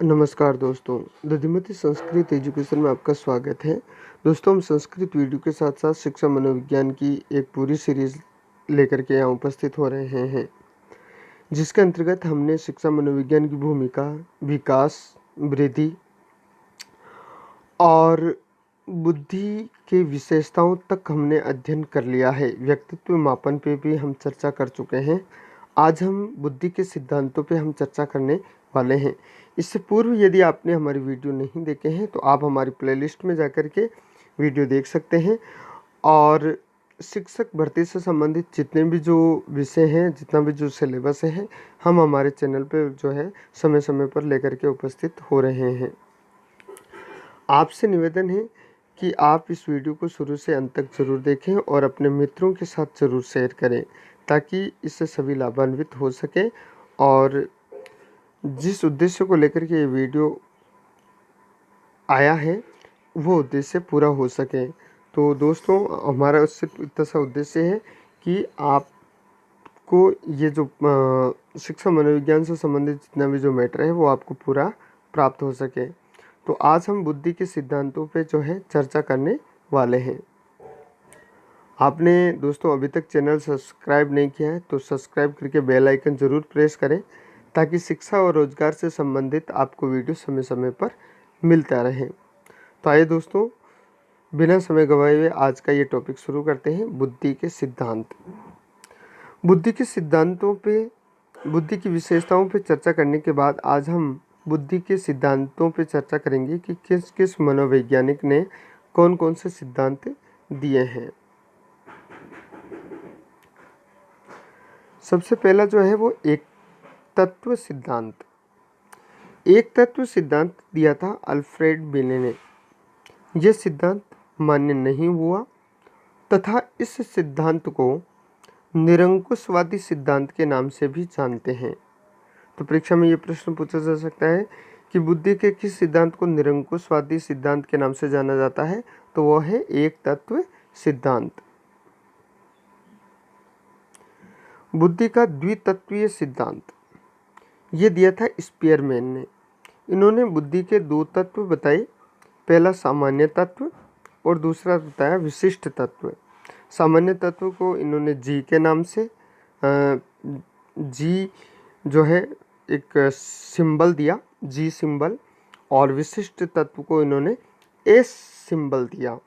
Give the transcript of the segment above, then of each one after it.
नमस्कार दोस्तों, दधिमति संस्कृत एजुकेशन में आपका स्वागत है। दोस्तों, हम संस्कृत वीडियो के साथ साथ शिक्षा मनोविज्ञान की एक पूरी सीरीज़ लेकर के यहाँ उपस्थित हो रहे हैं, जिसके अंतर्गत हमने शिक्षा मनोविज्ञान की भूमिका, विकास, वृद्धि और बुद्धि के विशेषताओं तक हमने अध्ययन कर लिया है। व्यक्तित्व मापन पे भी हम चर्चा कर चुके हैं। आज हम बुद्धि के सिद्धांतों पे हम चर्चा करने वाले हैं। इससे पूर्व यदि आपने हमारी वीडियो नहीं देखे हैं तो आप हमारी प्लेलिस्ट में जाकर के वीडियो देख सकते हैं और शिक्षक भर्ती से संबंधित जितने भी जो विषय हैं, जितना भी जो सिलेबस है, हम हमारे चैनल पे जो है समय समय पर लेकर के उपस्थित हो रहे हैं। आपसे निवेदन है कि आप इस वीडियो को शुरू से अंत तक ज़रूर देखें और अपने मित्रों के साथ ज़रूर शेयर करें, ताकि इससे सभी लाभान्वित हो सकें और जिस उद्देश्य को लेकर के ये वीडियो आया है वो उद्देश्य पूरा हो सके। तो दोस्तों, हमारा सिर्फ इतना सा उद्देश्य है कि आपको ये जो शिक्षा मनोविज्ञान से संबंधित जितना भी जो मैटर है वो आपको पूरा प्राप्त हो सके। तो आज हम बुद्धि के सिद्धांतों पे जो है चर्चा करने वाले हैं। आपने दोस्तों अभी तक चैनल सब्सक्राइब नहीं किया है तो सब्सक्राइब करके बेल आइकन ज़रूर प्रेस करें, ताकि शिक्षा और रोजगार से संबंधित आपको वीडियो समय समय पर मिलता रहे। तो आइए दोस्तों, बिना समय गवाए हुए आज का ये टॉपिक शुरू करते हैं, बुद्धि के सिद्धांत। बुद्धि के सिद्धांतों पे, बुद्धि की विशेषताओं पे चर्चा करने के बाद आज हम बुद्धि के सिद्धांतों पे चर्चा करेंगे कि किस किस मनोवैज्ञानिक ने कौन कौन से सिद्धांत दिए हैं। सबसे पहला जो है वो एक तत्व सिद्धांत। एक तत्व सिद्धांत दिया था अल्फ्रेड बिने ने। यह सिद्धांत मान्य नहीं हुआ तथा इस सिद्धांत को निरंकुशवादी सिद्धांत के नाम से भी जानते हैं। तो परीक्षा में ये प्रश्न पूछा जा सकता है कि बुद्धि के किस सिद्धांत को निरंकुशवादी सिद्धांत के नाम से जाना जाता है, तो वह है एक तत्व सिद्धांत। बुद्धि का द्वितत्वीय सिद्धांत ये दिया था स्पीयरमैन ने। इन्होंने बुद्धि के दो तत्व बताए, पहला सामान्य तत्व और दूसरा बताया विशिष्ट तत्व। सामान्य तत्व को इन्होंने जी के नाम से, जी जो है एक सिंबल दिया, जी सिंबल, और विशिष्ट तत्व को इन्होंने एस सिंबल दिया।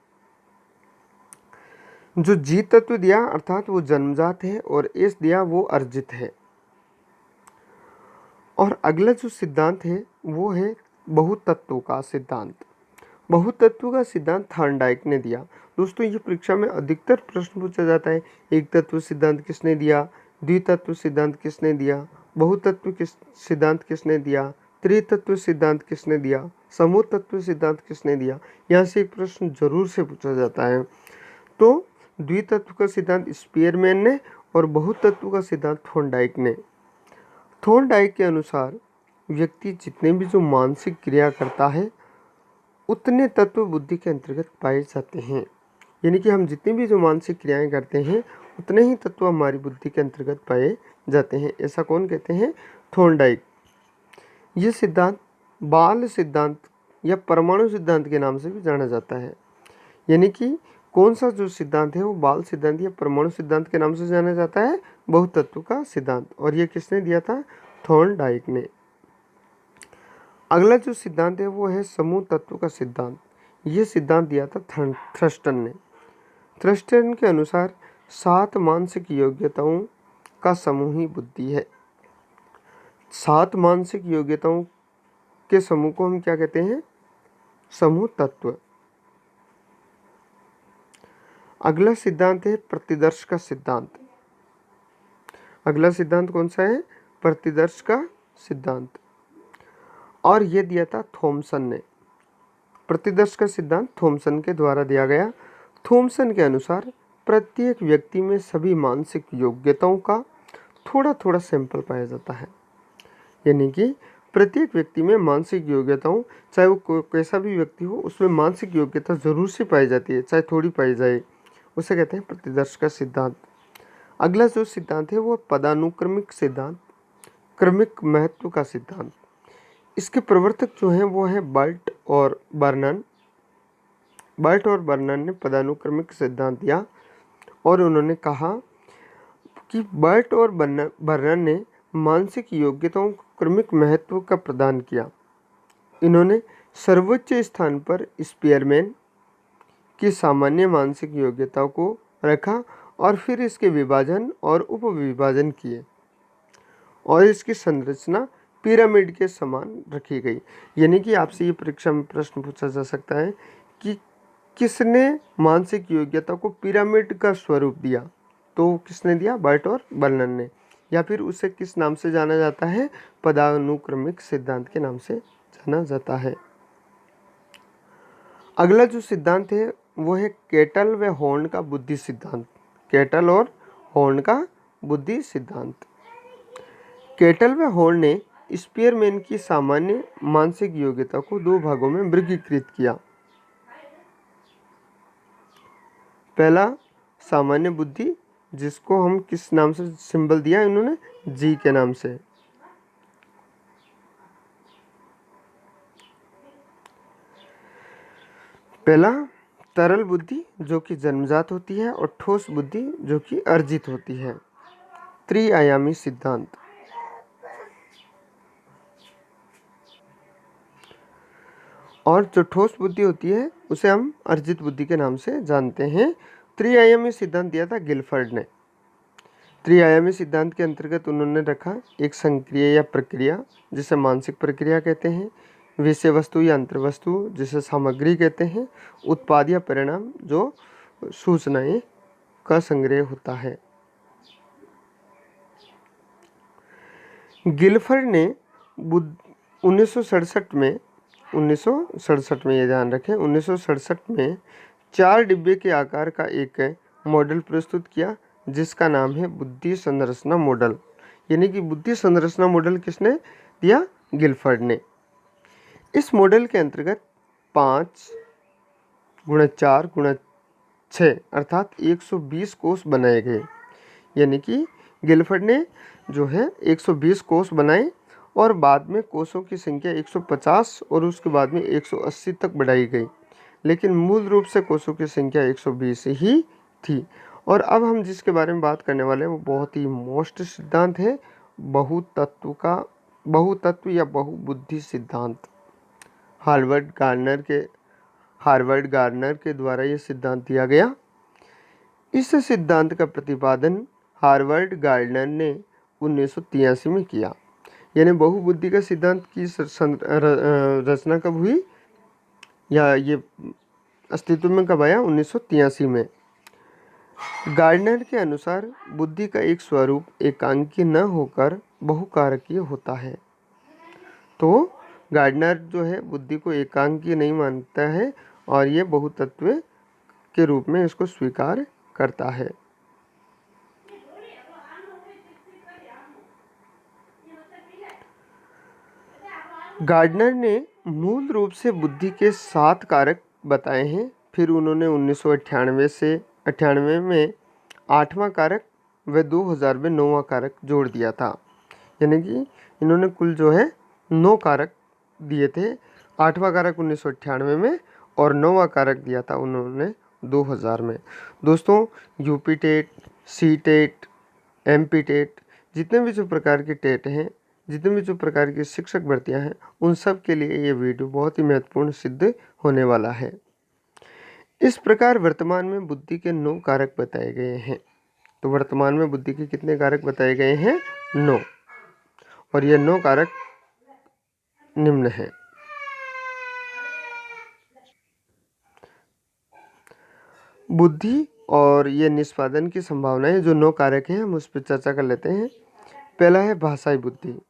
जो जी तत्व दिया अर्थात वो जन्मजात है और एस दिया वो अर्जित है। और अगला जो सिद्धांत है वो है बहुतत्व का सिद्धांत। बहुतत्व का सिद्धांत थॉर्नडाइक ने दिया। दोस्तों, ये परीक्षा में अधिकतर प्रश्न पूछा जाता है, एक तत्व सिद्धांत किसने दिया, द्वितत्व सिद्धांत किसने दिया, बहुतत्व सिद्धांत किसने दिया, त्रितत्व सिद्धांत किसने दिया, समूह तत्व सिद्धांत किसने दिया। यहाँ से एक प्रश्न जरूर से पूछा जाता है। तो द्वितत्व का सिद्धांत स्पीयरमैन ने और बहुतत्व का सिद्धांत थॉर्नडाइक ने। थॉर्नडाइक के अनुसार व्यक्ति जितने भी जो मानसिक क्रिया करता है उतने तत्व बुद्धि के अंतर्गत पाए जाते हैं। यानी कि हम जितनी भी जो मानसिक क्रियाएं करते हैं उतने ही तत्व हमारी बुद्धि के अंतर्गत पाए जाते हैं। ऐसा कौन कहते हैं? थॉर्नडाइक। ये सिद्धांत बाल सिद्धांत या परमाणु सिद्धांत के नाम से भी जाना जाता है। यानी कि कौन सा जो सिद्धांत है वो बाल सिद्धांत या परमाणु सिद्धांत के नाम से जाना जाता है? बहुतत्व का सिद्धांत। और ये किसने दिया था? थॉर्नडाइक ने। अगला जो सिद्धांत है वो है समूह तत्व का सिद्धांत। ये सिद्धांत दिया था थ्रस्टन ने। थ्रस्टन के अनुसार 7 मानसिक योग्यताओं का समूह ही बुद्धि है। 7 मानसिक योग्यताओं के समूह को हम क्या कहते हैं? समूह तत्व। अगला सिद्धांत है प्रतिदर्श का सिद्धांत। अगला सिद्धांत कौन सा है? प्रतिदर्श का सिद्धांत। और ये दिया था थॉमसन ने। प्रतिदर्श का सिद्धांत थॉमसन के द्वारा दिया गया। थॉमसन के अनुसार प्रत्येक व्यक्ति में सभी मानसिक योग्यताओं का थोड़ा थोड़ा सैंपल पाया जाता है। यानी कि प्रत्येक व्यक्ति में मानसिक योग्यताओं, चाहे वो कैसा भी व्यक्ति हो, उसमें मानसिक योग्यता जरूर से पाई जाती है, चाहे थोड़ी पाई जाए। उसे कहते हैं प्रतिदर्श का सिद्धांत। अगला जो सिद्धांत है वो पदानुक्रमिक सिद्धांत, क्रमिक महत्व का सिद्धांत। इसके प्रवर्तक जो हैं वो हैं बर्ट और बर्नन। बर्ट और बर्नन ने पदानुक्रमिक सिद्धांत दिया और उन्होंने कहा कि बर्ट और बर्नन ने मानसिक योग्यताओं को क्रमिक महत्व का प्रदान किया। इन्होंने सर्वोच्च स्थान पर स्पीयरमैन की सामान्य मानसिक योग्यताओं को रखा और फिर इसके विभाजन और उपविभाजन किए और इसकी संरचना पिरामिड के समान रखी गई। यानी कि आपसे ये परीक्षा में प्रश्न पूछा जा सकता है कि किसने मानसिक योग्यता को पिरामिड का स्वरूप दिया? तो किसने दिया? बर्ट और बर्नन ने। या फिर उसे किस नाम से जाना जाता है? पदानुक्रमिक सिद्धांत के नाम से जाना जाता है। अगला जो सिद्धांत है वो है केटल व हॉर्न का बुद्धि सिद्धांत। केटल और हॉर्न का बुद्धि सिद्धांत। केटल व हॉर्न ने स्पीयरमैन की सामान्य मानसिक योग्यता को दो भागों में वर्गीकृत किया। पहला सामान्य बुद्धि, जिसको हम किस नाम से सिंबल दिया इन्होंने? जी के नाम से। पहला तरल बुद्धि जो कि जन्मजात होती है और ठोस बुद्धि जो कि अर्जित होती है। त्रिआयामी सिद्धांत। और जो ठोस बुद्धि होती है उसे हम अर्जित बुद्धि के नाम से जानते हैं। त्रिआयामी सिद्धांत दिया था गिलफर्ड ने। त्रिआयामी सिद्धांत के अंतर्गत उन्होंने रखा एक संक्रिया या प्रक्रिया जिसे मानसिक प्रक्रिया कहते हैं, विषय वस्तु या अंतर्वस्तु जिसे सामग्री कहते हैं, उत्पाद या परिणाम जो सूचनाएं का संग्रह होता है। गिलफर्ड ने 1967 में ये ध्यान रखें, 1967 में 4 डिब्बे के आकार का एक मॉडल प्रस्तुत किया जिसका नाम है बुद्धि संरचना मॉडल। यानी कि बुद्धि संरचना मॉडल किसने दिया? गिलफर्ड ने। इस मॉडल के अंतर्गत 5x4x6 अर्थात 120 कोष बनाए गए। यानी कि गिलफर्ड ने जो है 120 कोष बनाए और बाद में कोषों की संख्या 150 और उसके बाद में 180 तक बढ़ाई गई, लेकिन मूल रूप से कोषों की संख्या 120 ही थी। और अब हम जिसके बारे में बात करने वाले हैं वो बहुत ही मोस्ट सिद्धांत है, बहुतत्व या बहुबुद्धि सिद्धांत। हार्वर्ड गार्नर के द्वारा यह सिद्धांत दिया गया। इस सिद्धांत का प्रतिपादन हार्वर्ड गार्नर ने 1983 में किया। यानी बहुबुद्धि का सिद्धांत की रचना कब हुई या ये अस्तित्व में कब आया? 1983 में। गार्डनर के अनुसार बुद्धि का एक स्वरूप एकांकी न होकर बहुकारकीय होता है। तो गार्डनर जो है बुद्धि को एकांकी नहीं मानता है और ये बहुतत्व के रूप में इसको स्वीकार करता है। गार्डनर ने मूल रूप से बुद्धि के 7 कारक बताए हैं। फिर उन्होंने 1998 में 8वां कारक व 2000 में 9वां कारक जोड़ दिया था। यानी कि इन्होंने कुल जो है 9 कारक दिए थे। 8वां कारक 1998 में और 9वां कारक दिया था उन्होंने 2000 में। दोस्तों, UP TET, C TET, MP TET, जितने भी जो प्रकार के टेट हैं, जितने भी जो प्रकार की शिक्षक भर्तियां हैं, उन सब के लिए ये वीडियो बहुत ही महत्वपूर्ण सिद्ध होने वाला है। इस प्रकार वर्तमान में बुद्धि के 9 कारक बताए गए हैं। तो वर्तमान में बुद्धि के कितने कारक बताए गए हैं? 9। और ये 9 कारक निम्न हैं। बुद्धि और ये निष्पादन की संभावनाएं, जो 9 कारक हैं हम उस पर चर्चा कर लेते हैं। पहला है भाषाई बुद्धि।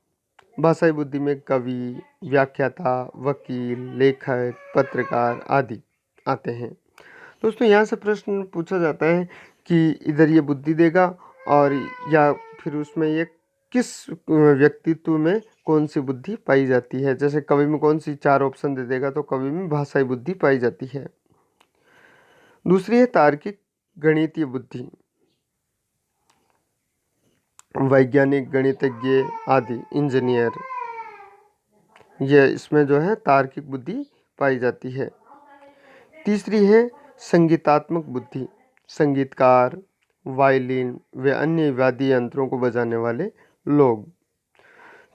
भाषाई बुद्धि में कवि, व्याख्याता, वकील, लेखक, पत्रकार आदि आते हैं। दोस्तों, यहाँ से प्रश्न पूछा जाता है कि इधर ये बुद्धि देगा और या फिर उसमें ये किस व्यक्तित्व में कौन सी बुद्धि पाई जाती है। जैसे कवि में कौन सी 4 ऑप्शन दे देगा तो कवि में भाषाई बुद्धि पाई जाती है। दूसरी है तार्किक गणितीय बुद्धि। वैज्ञानिक, गणितज्ञ आदि, इंजीनियर ये इसमें जो है तार्किक बुद्धि पाई जाती है। तीसरी है संगीतात्मक बुद्धि, संगीतकार, वायलिन व अन्य वाद्य यंत्रों को बजाने वाले लोग।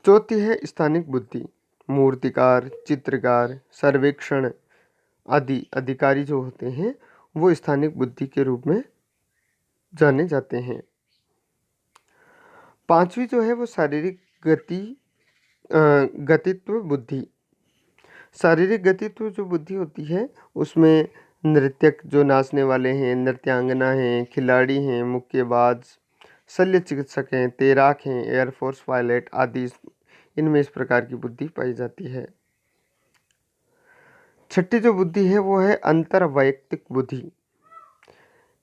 चौथी है स्थानिक बुद्धि, मूर्तिकार, चित्रकार, सर्वेक्षण आदि अधिकारी जो होते हैं वो स्थानिक बुद्धि के रूप में जाने जाते हैं। पांचवी जो है वो शारीरिक गतित्व बुद्धि। शारीरिक गतित्व जो बुद्धि होती है उसमें नृत्यक जो नाचने वाले हैं, नृत्यांगना हैं, खिलाड़ी हैं, मुक्केबाज, शल्य चिकित्सक हैं, तैराक हैं, एयरफोर्स पायलट आदि, इनमें इस प्रकार की बुद्धि पाई जाती है। छठी जो बुद्धि है वो है अंतर वैयक्तिक बुद्धि,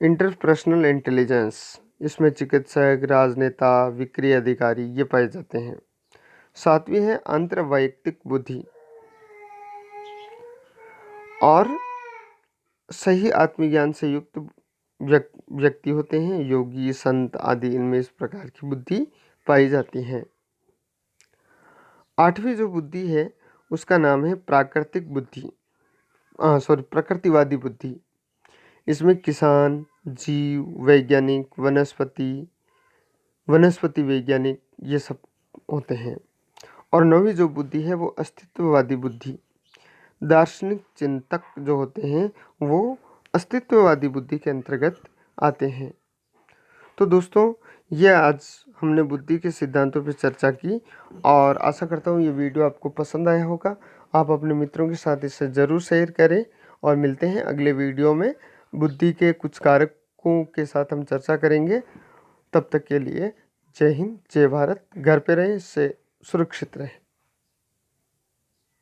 इंटरपर्सनल इंटेलिजेंस। इसमें चिकित्सक, राजनेता, विक्री अधिकारी ये पाए जाते हैं। सातवीं है अंतर वैयक्तिक बुद्धि और सही आत्मज्ञान से युक्त व्यक्ति होते हैं, योगी, संत आदि, इनमें इस प्रकार की बुद्धि पाई जाती है। आठवीं जो बुद्धि है उसका नाम है प्राकृतिक बुद्धि, प्रकृतिवादी बुद्धि। इसमें किसान, जीव वैज्ञानिक, वनस्पति वैज्ञानिक ये सब होते हैं। और नौवीं जो बुद्धि है वो अस्तित्ववादी बुद्धि, दार्शनिक चिंतक जो होते हैं वो अस्तित्ववादी बुद्धि के अंतर्गत आते हैं। तो दोस्तों ये आज हमने बुद्धि के सिद्धांतों पर चर्चा की और आशा करता हूँ ये वीडियो आपको पसंद आया होगा। आप अपने मित्रों के साथ इसे ज़रूर शेयर करें और मिलते हैं अगले वीडियो में। बुद्धि के कुछ कारकों के साथ हम चर्चा करेंगे। तब तक के लिए जय हिंद, जय भारत। घर पे रहें, इससे सुरक्षित रहें।